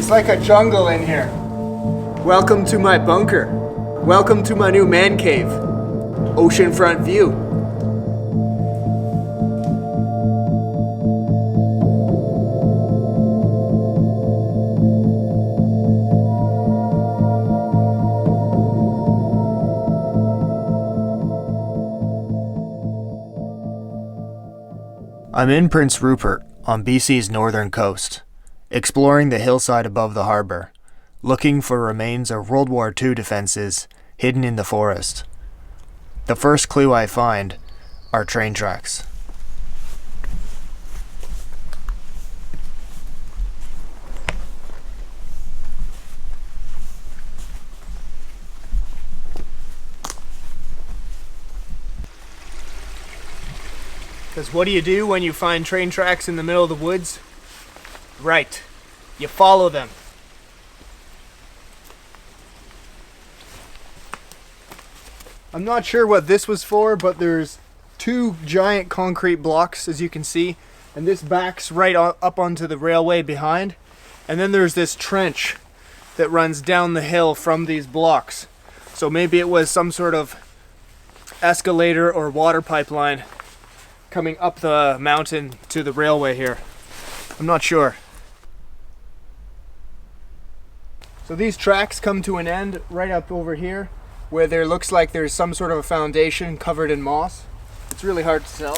It's like a jungle in here. Welcome to my bunker. Welcome to my new man cave. Oceanfront view. I'm in Prince Rupert on BC's northern coast, exploring the hillside above the harbour, looking for remains of World War II defences hidden in the forest. The first clue I find are train tracks. Because what do you do when you find train tracks in the middle of the woods? Right, you follow them. I'm not sure what this was for, but there's two giant concrete blocks, as you can see, and this backs right up onto the railway behind. And then there's this trench that runs down the hill from these blocks. So maybe it was some sort of escalator or water pipeline coming up the mountain to the railway here. I'm not sure. So these tracks come to an end right up over here, where there looks like there's some sort of a foundation covered in moss. It's really hard to tell.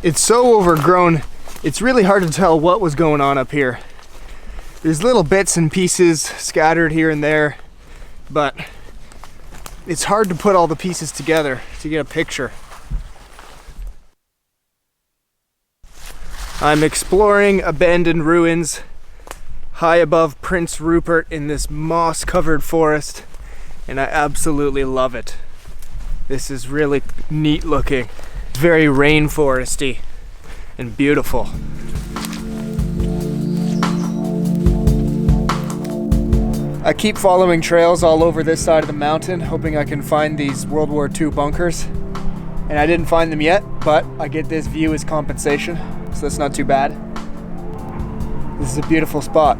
It's so overgrown, it's really hard to tell what was going on up here. There's little bits and pieces scattered here and there, but it's hard to put all the pieces together to get a picture. I'm exploring abandoned ruins high above Prince Rupert in this moss-covered forest, and I absolutely love it. This is really neat looking. It's very rainforesty and beautiful. I keep following trails all over this side of the mountain, hoping I can find these World War II bunkers. And I didn't find them yet, but I get this view as compensation, so that's not too bad. This is a beautiful spot.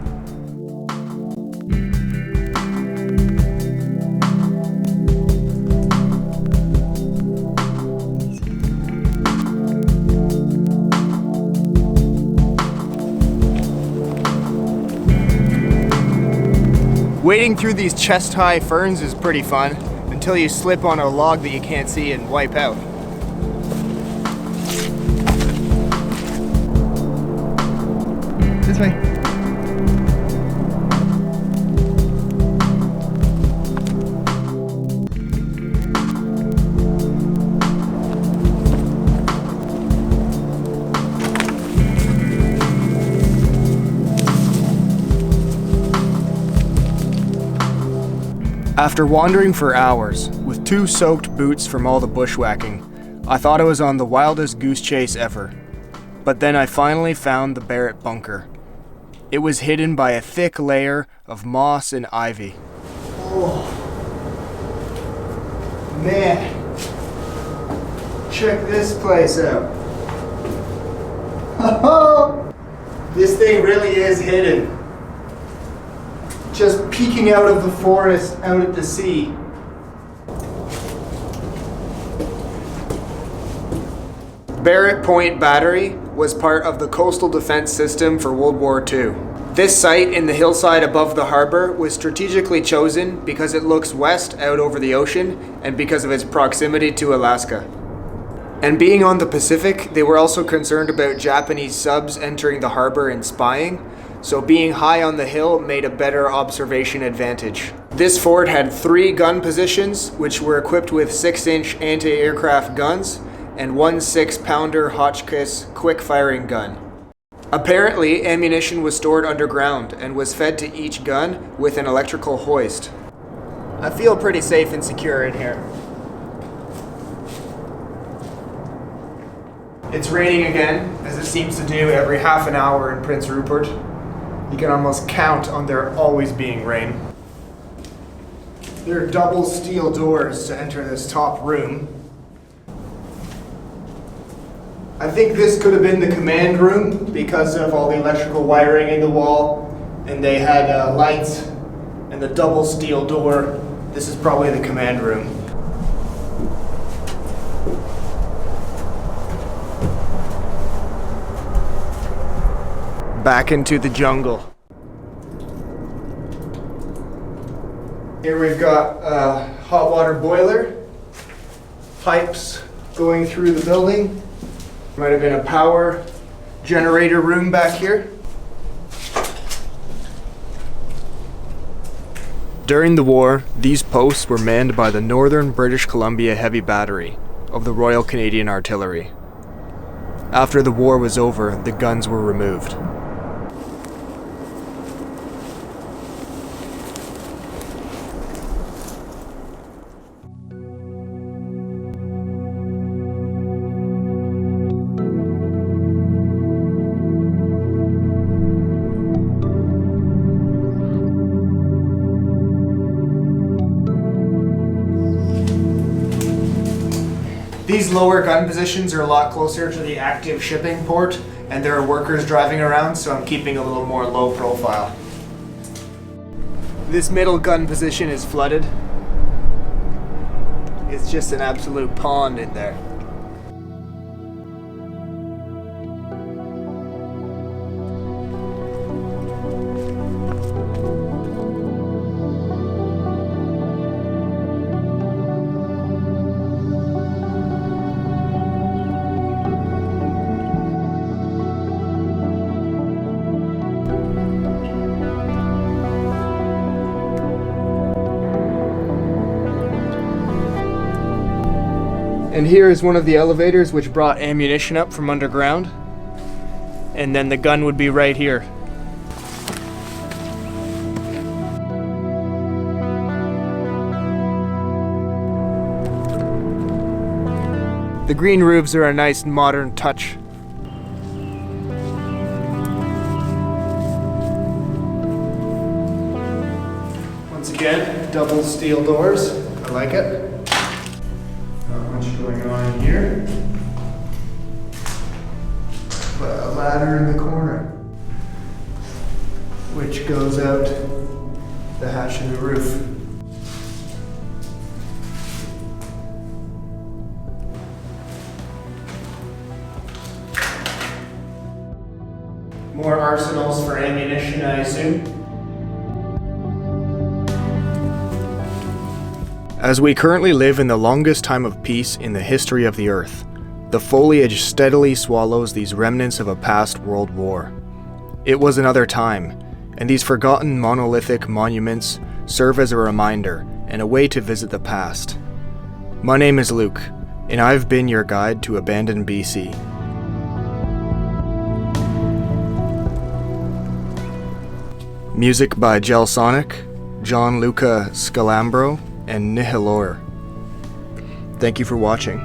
Wading through these chest-high ferns is pretty fun, until you slip on a log that you can't see and wipe out. This way. After wandering for hours, with 2 soaked boots from all the bushwhacking, I thought I was on the wildest goose chase ever. But then I finally found the Barrett bunker. It was hidden by a thick layer of moss and ivy. Oh, man. Check this place out. This thing really is hidden. Just peeking out of the forest, out at the sea. Barrett Point Battery was part of the coastal defense system for World War II. This site in the hillside above the harbor was strategically chosen because it looks west out over the ocean and because of its proximity to Alaska. And being on the Pacific, they were also concerned about Japanese subs entering the harbor and spying, so being high on the hill made a better observation advantage. This fort had 3 gun positions, which were equipped with 6-inch anti-aircraft guns and 1 6-pounder Hotchkiss quick-firing gun. Apparently, ammunition was stored underground and was fed to each gun with an electrical hoist. I feel pretty safe and secure in here. It's raining again, as it seems to do every half an hour in Prince Rupert. You can almost count on there always being rain. There are double steel doors to enter this top room. I think this could have been the command room because of all the electrical wiring in the wall And they had lights and the double steel door. This is probably the command room. Back into the jungle. Here we've got a hot water boiler, pipes going through the building. Might have been a power generator room back here. During the war, these posts were manned by the Northern British Columbia Heavy Battery of the Royal Canadian Artillery. After the war was over, the guns were removed. These lower gun positions are a lot closer to the active shipping port, and there are workers driving around, so I'm keeping a little more low profile. This middle gun position is flooded. It's just an absolute pond in there. And here is one of the elevators which brought ammunition up from underground. And then the gun would be right here. The green roofs are a nice modern touch. Once again, double steel doors. I like it. Going on here, but a ladder in the corner which goes out the hatch in the roof. More arsenals for ammunition, I assume. As we currently live in the longest time of peace in the history of the Earth, the foliage steadily swallows these remnants of a past world war. It was another time, and these forgotten monolithic monuments serve as a reminder and a way to visit the past. My name is Luke, and I've been your guide to abandoned BC. Music by Jelsonic, Gianluca Sgalambro, and Nihilore. Thank you for watching.